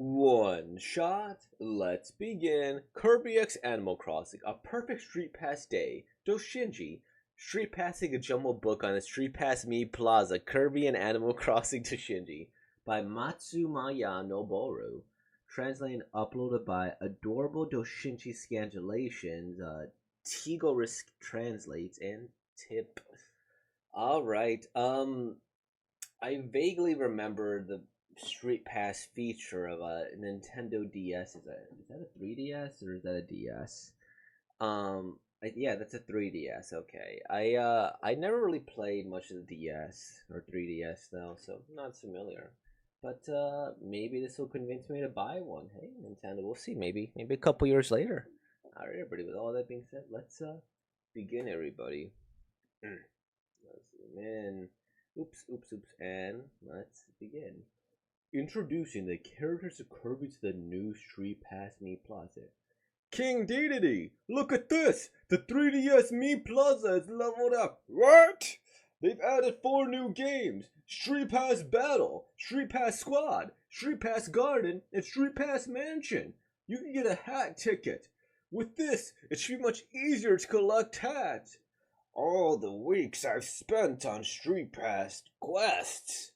One shot, let's begin. Kirby X Animal Crossing, a perfect street pass day. Doshinji, street passing a jumbo book on the Street Pass Me Plaza, Kirby and Animal Crossing Doshinji by Matsumaya Noboru. Translated and uploaded by Adorable Doshinji Scandulations, Tigo Risk translates and tip. Alright, I vaguely remember the Street Pass feature of a Nintendo DS. Is that a 3DS or is that a DS? Yeah, that's a 3DS. Okay, I never really played much of the DS or 3DS though, so I'm not familiar. But maybe this will convince me to buy one. Hey, Nintendo, we'll see. Maybe a couple years later. All right, everybody. With all that being said, let's begin, everybody. Let's zoom in. Oops, and let's begin. Introducing the characters of Kirby to the new Street Pass Me Plaza. King Dedede, look at this! The 3DS Me Plaza is leveled up. What? They've added 4 new games. Street Pass Battle, Street Pass Squad, Street Pass Garden, and Street Pass Mansion. You can get a hat ticket. With this, it should be much easier to collect hats. All the weeks I've spent on Street Pass quests.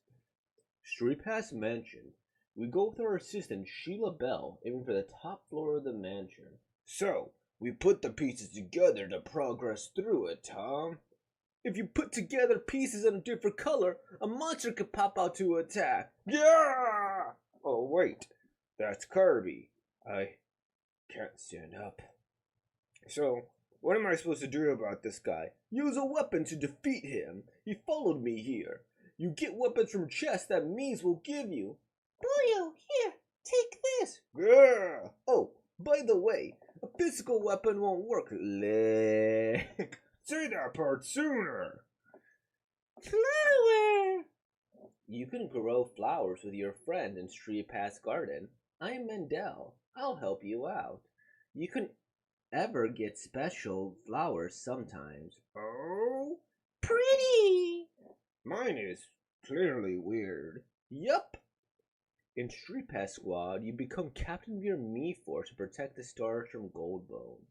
Street Pass Mansion. We go with our assistant Sheila Bell, aiming for the top floor of the mansion. So, we put the pieces together to progress through it, Tom. If you put together pieces in a different color, a monster could pop out to attack. Yeah! Oh, wait. That's Kirby. I can't stand up. So, what am I supposed to do about this guy? Use a weapon to defeat him. He followed me here. You get weapons from chests that Mies will give you. Boyo, here, take this. Yeah. Oh, by the way, a physical weapon won't work. Say that part sooner. Flower. You can grow flowers with your friend in Street Pass Garden. I'm Mendel. I'll help you out. You can ever get special flowers sometimes. Oh, pretty. Mine is clearly weird. Yup. In Street Pass Squad, you become captain of your Mii force to protect the stars from Goldbone.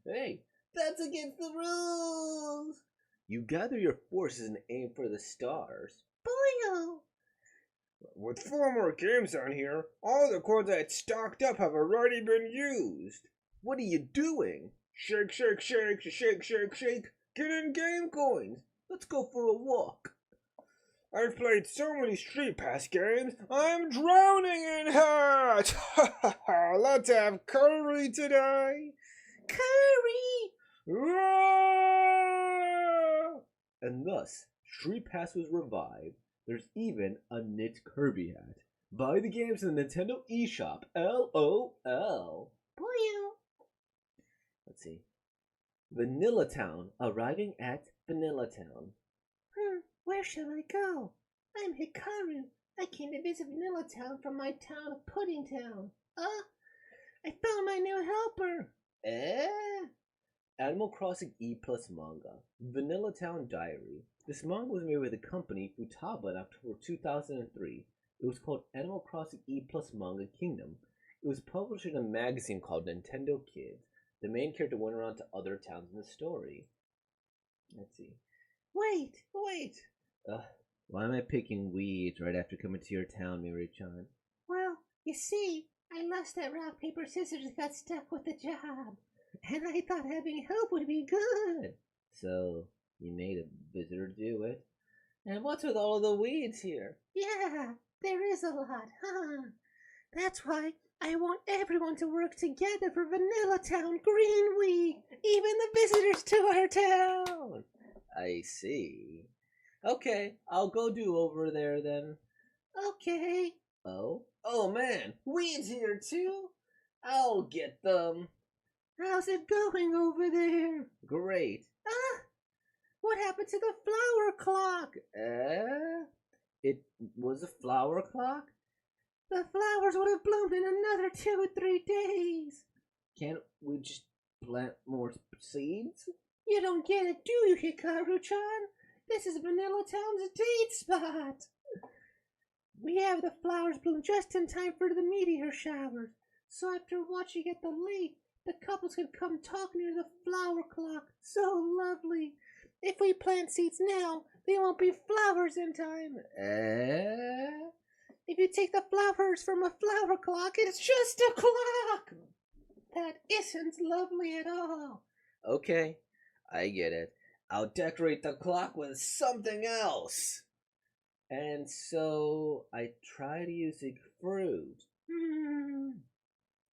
Hey, that's against the rules! You gather your forces and aim for the stars. Boyo! With 4 more games on here, all the coins I had stocked up have already been used. What are you doing? Shake, shake, shake, shake, shake, shake. Get in game coins. Let's go for a walk. I've played so many Street Pass games, I'm drowning in hats! Let's have curry today! Curry! And thus, Street Pass was revived. There's even a knit Kirby hat. Buy the games in the Nintendo eShop. LOL. Boyo. Let's see. Vanilla Town. Arriving at Vanilla Town. Where shall I go? I'm Hikaru. I came to visit Vanilla Town from my town of Pudding Town. I found my new helper. Animal Crossing E Plus manga. Vanilla Town Diary. This manga was made by the company Futaba in October 2003. It was called Animal Crossing E Plus Manga Kingdom. It was published in a magazine called Nintendo Kids. The main character went around to other towns in the story. Let's see. Wait! Why am I picking weeds right after coming to your town, Miri-chan? Well, you see, I lost that rock, paper, scissors and got stuck with the job. And I thought having help would be good. So, you made a visitor do it? And what's with all of the weeds here? Yeah, there is a lot, huh? That's why I want everyone to work together for Vanilla Town Green Week, even the visitors to our town. I see. Okay, I'll go do over there then. Okay. Oh man, weeds here too? I'll get them. How's it going over there? Great. What happened to the flower clock? It was a flower clock? The flowers would have bloomed in another 2 or 3 days. Can't we just plant more seeds? You don't get it, do you, Hikaru-chan? This is Vanilla Town's date spot. We have the flowers bloom just in time for the meteor showers. So after watching at the lake, the couples can come talk near the flower clock. So lovely. If we plant seeds now, they won't be flowers in time. If you take the flowers from a flower clock, it's just a clock. That isn't lovely at all. Okay, I get it. I'll decorate the clock with something else. And so I tried using fruit.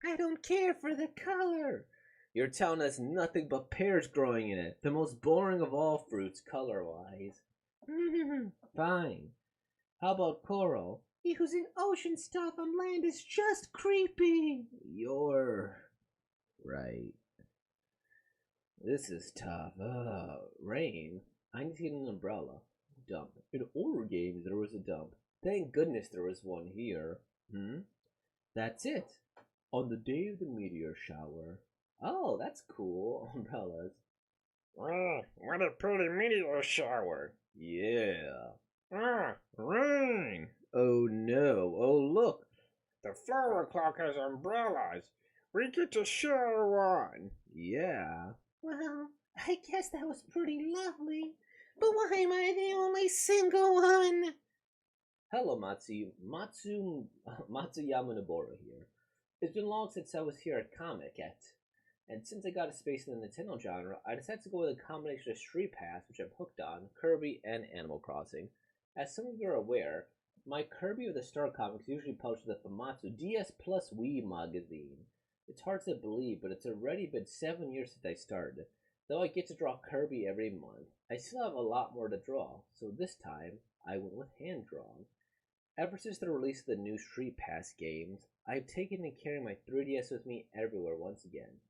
I don't care for the color. Your town has nothing but pears growing in it. The most boring of all fruits, color-wise. Fine. How about coral? Using ocean stuff on land is just creepy. You're right. This is tough. Rain. I need to get an umbrella. Dump. In older games, there was a dump. Thank goodness there was one here. That's it. On the day of the meteor shower. Oh, that's cool. Umbrellas. Wow, what a pretty meteor shower. Yeah. Rain. Oh no. Oh look. The flower clock has umbrellas. We get to share one. Yeah. Well, I guess that was pretty lovely. But why am I the only single one? Hello, Matsuyama Nobora here. It's been long since I was here at Comic and since I got a space in the Nintendo genre, I decided to go with a combination of Street Pass, which I'm hooked on, Kirby, and Animal Crossing. As some of you are aware, my Kirby of the Star comics usually published in the Famitsu DS Plus Wii magazine. It's hard to believe, but it's already been 7 years since I started. Though I get to draw Kirby every month, I still have a lot more to draw, so this time I went with hand-drawn. Ever since the release of the new Street Pass games, I've taken and carrying my 3DS with me everywhere once again.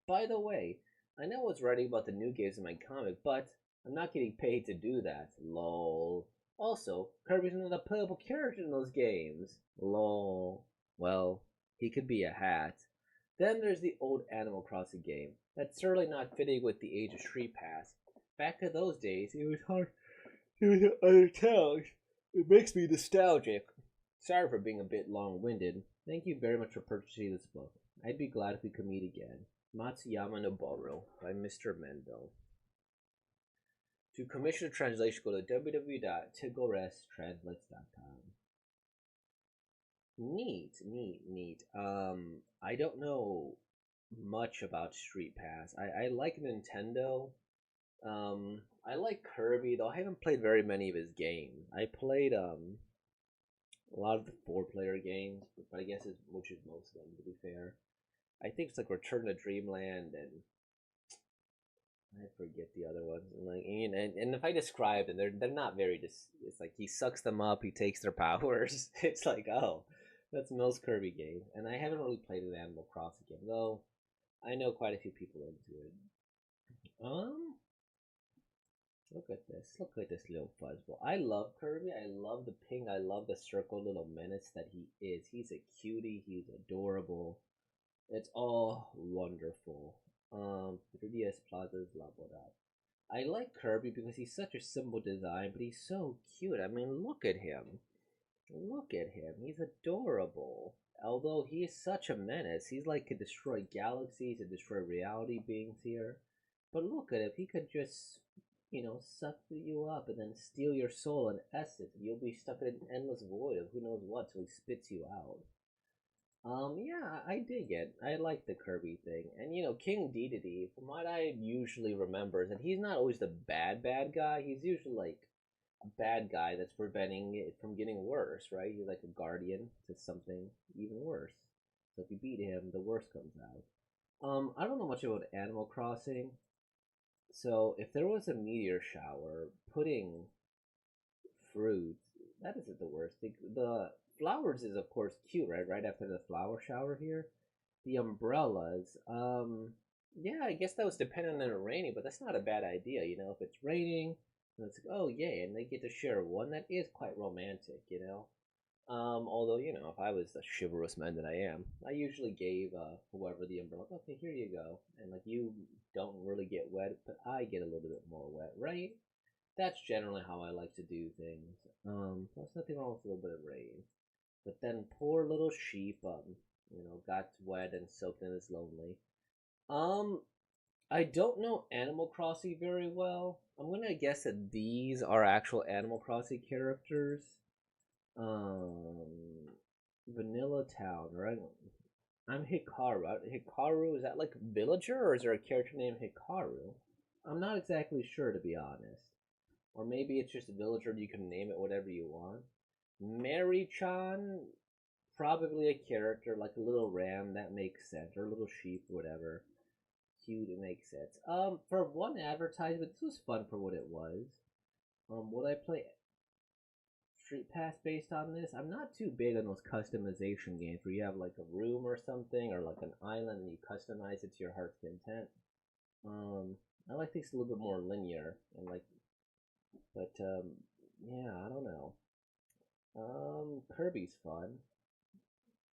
By the way, I know I was writing about the new games in my comic, but I'm not getting paid to do that. Lol. Also, Kirby's not a playable character in those games. Lol. Well, he could be a hat. Then there's the old Animal Crossing game. That's certainly not fitting with the age of Street Pass. Back in those days, it was hard to use other towns. It makes me nostalgic. Sorry for being a bit long-winded. Thank you very much for purchasing this book. I'd be glad if we could meet again. Matsuyama Noboru by Mr. Mendo. To commission a translation, go to www.tigorestranslates.com. Neat. I don't know much about Street Pass. I like Nintendo. I like Kirby, though I haven't played very many of his games. I played a lot of the 4-player games, but I guess which is most of them, to be fair. I think it's like Return to Dreamland and I forget the other ones. And if I describe them, they're not very it's like he sucks them up, he takes their powers. It's like, oh, that's most Kirby games. And I haven't really played an Animal Crossing game, though I know quite a few people into it. Look at this little fuzzball. I love Kirby. I love the ping. I love the circle little menace that he is. He's a cutie. He's adorable. It's all wonderful. 3DS Plaza's leveled up. I like Kirby because he's such a simple design, but he's so cute. I mean, look at him. Look at him. He's adorable. Although he is such a menace. He's like could destroy galaxies and destroy reality beings here. But look at him. He could just, suck you up and then steal your soul and essence. You'll be stuck in an endless void of who knows what till he spits you out. Yeah, I dig it. I like the Kirby thing. And, King Dedede, from what I usually remember, is that he's not always the bad guy. He's usually, like, a bad guy that's preventing it from getting worse, right? He's like a guardian to something even worse. So if you beat him, the worst comes out. I don't know much about Animal Crossing. So if there was a meteor shower, putting fruit, that isn't the worst thing. The flowers is of course cute, right? Right after the flower shower here. The umbrellas, yeah, I guess that was dependent on it raining, but that's not a bad idea, if it's raining, and it's like, oh yay, and they get to share one, that is quite romantic, although, if I was the chivalrous man that I am, I usually gave, whoever the umbrella, okay, here you go, and, like, you don't really get wet, but I get a little bit more wet, right? That's generally how I like to do things. Plus nothing wrong with a little bit of rain. But then poor little sheep, got wet and soaked and is lonely. Um, I don't know Animal Crossing very well. I'm gonna guess that these are actual Animal Crossing characters. Um, Vanilla Town, right? I'm Hikaru. Hikaru, is that like villager or is there a character named Hikaru? I'm not exactly sure to be honest. Or maybe it's just a villager and you can name it whatever you want. Mary Chan, probably a character like a little ram, that makes sense. Or a little sheep, whatever. Cute, it makes sense. For one advertisement, this was fun for what it was. Would I play Street Pass based on this? I'm not too big on those customization games where you have like a room or something or like an island and you customize it to your heart's content. I like things a little bit more linear and like, but yeah, I don't know. Kirby's fun.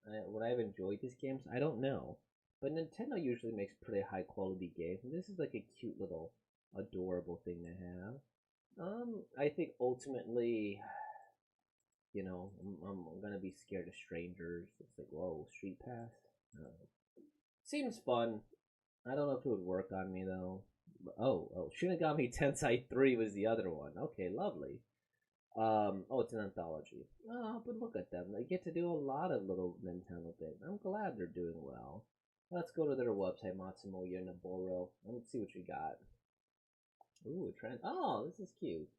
Would I have enjoyed these games? I don't know. But Nintendo usually makes pretty high quality games, and this is like a cute little adorable thing to have. I think ultimately, I'm gonna be scared of strangers. It's like, whoa, Street Pass. Seems fun. I don't know if it would work on me though. Oh, Shinigami Tensei 3 was the other one. Okay, lovely. Oh, it's an anthology. Oh, but look at them. They get to do a lot of little Nintendo things. I'm glad they're doing well. Let's go to their website, Matsumoya Noboro. Let's see what we got. Ooh, trend. Oh, this is cute.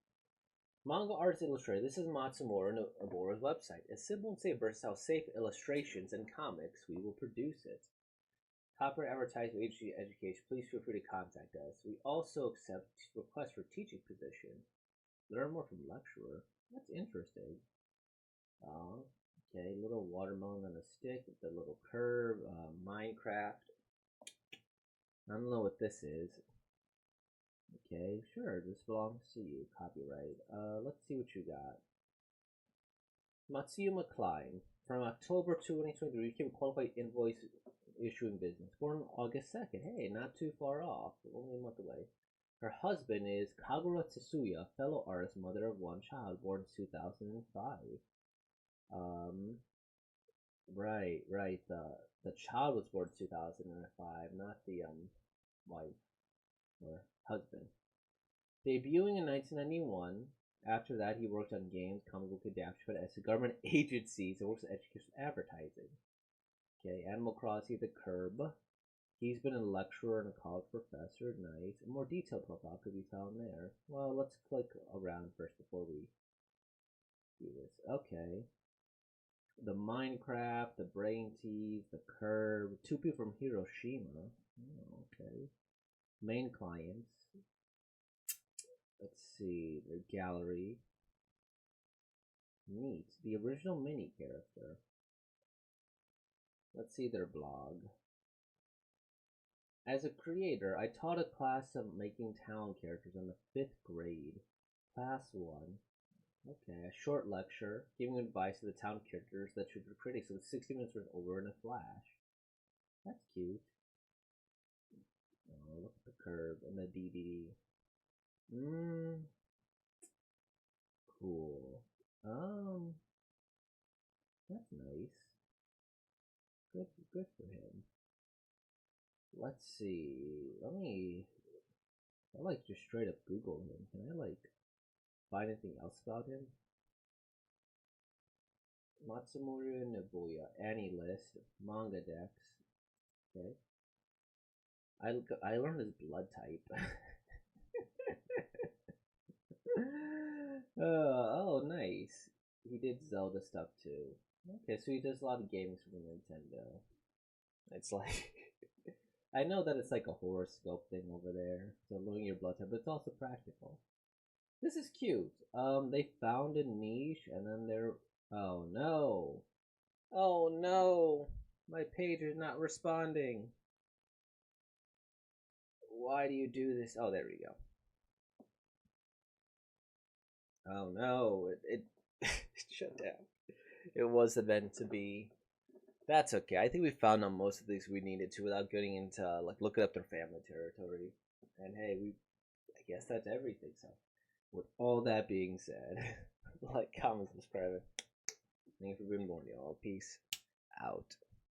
Manga Arts Illustrated. This is Matsumura Noboro's website. As simple and safe versatile, safe illustrations and comics, we will produce it. Copyright advertising agency education. Please feel free to contact us. We also accept requests for teaching positions. Learn more from lecturer. That's interesting. Oh, okay. Little watermelon on a stick with the little curve. Minecraft. I don't know what this is. Okay, sure. This belongs to you. Copyright. Let's see what you got. Matsuyama Klein. From October 2023, you became a qualified invoice issuing business. Born August 2nd. Hey, not too far off. Only a month away. Her husband is Kagura Tsuya, fellow artist, mother of one child, born 2005. Um, right. The child was born 2005, not the wife or husband. Debuting in 1991, after that he worked on games, comic book adaptation as a government agency, so works in education advertising. Okay, Animal Crossing, The Curb. He's been a lecturer and a college professor. Nice. A more detailed profile could be found there. Well, let's click around first before we do this. Okay. The Minecraft, the Brain Tease, the Curve. Two people from Hiroshima. Oh, okay. Main clients. Let's see. Their gallery. Neat. The original mini character. Let's see their blog. As a creator, I taught a class of making town characters in the 5th grade. Class 1. Okay, a short lecture, giving advice to the town characters that should be critics, so 60 minutes was over in a flash. That's cute. Oh, look at the curve and the DDD. Cool. That's nice. Good for him. Let's see. I like just straight up Google him. Can I like find anything else about him? Matsumura Nobuya, Annie list, manga decks. Okay. I learned his blood type. Oh, nice. He did Zelda stuff too. Okay, so he does a lot of games for Nintendo. It's like I know that it's like a horoscope thing over there, so learning your blood type, but it's also practical. This is cute. They found a niche, and then they're. Oh no! Oh no! My page is not responding. Why do you do this? Oh, there we go. Oh no! It shut down. It wasn't meant to be. That's okay. I think we found on most of these we needed to without getting into like looking up their family territory. And hey, I guess that's everything. So with all that being said, like, comment, subscribe. Thank you for being born, y'all. Peace out.